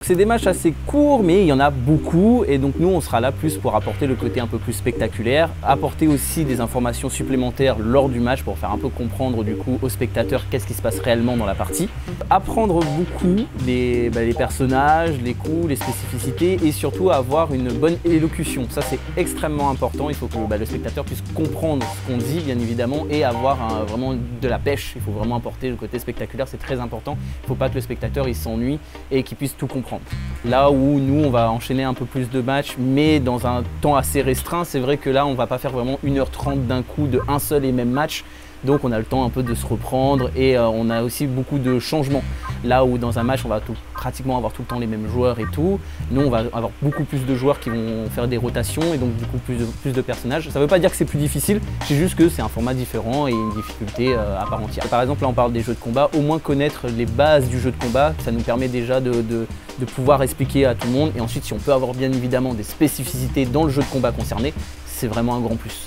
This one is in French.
C'est des matchs assez courts, mais il y en a beaucoup et donc nous on sera là plus pour apporter le côté un peu plus spectaculaire, apporter aussi des informations supplémentaires lors du match pour faire un peu comprendre du coup aux spectateurs qu'est-ce qui se passe réellement dans la partie. Apprendre beaucoup les personnages, les coups, les spécificités et surtout avoir une bonne élocution. Ça c'est extrêmement important, il faut que le spectateur puisse comprendre ce qu'on dit bien évidemment et avoir vraiment de la pêche. Il faut vraiment apporter le côté spectaculaire, c'est très important. Il ne faut pas que le spectateur il s'ennuie et qu'il puisse tout comprendre. Là où nous on va enchaîner un peu plus de matchs mais dans un temps assez restreint, c'est vrai que là on va pas faire vraiment 1h30 d'un coup de un seul et même match. Donc on a le temps un peu de se reprendre et on a aussi beaucoup de changements. Là où dans un match on va pratiquement avoir tout le temps les mêmes joueurs et tout, nous on va avoir beaucoup plus de joueurs qui vont faire des rotations et donc du coup plus de personnages. Ça ne veut pas dire que c'est plus difficile, c'est juste que c'est un format différent et une difficulté à part entière. Par exemple là on parle des jeux de combat, au moins connaître les bases du jeu de combat, ça nous permet déjà de pouvoir expliquer à tout le monde et ensuite si on peut avoir bien évidemment des spécificités dans le jeu de combat concerné, c'est vraiment un grand plus.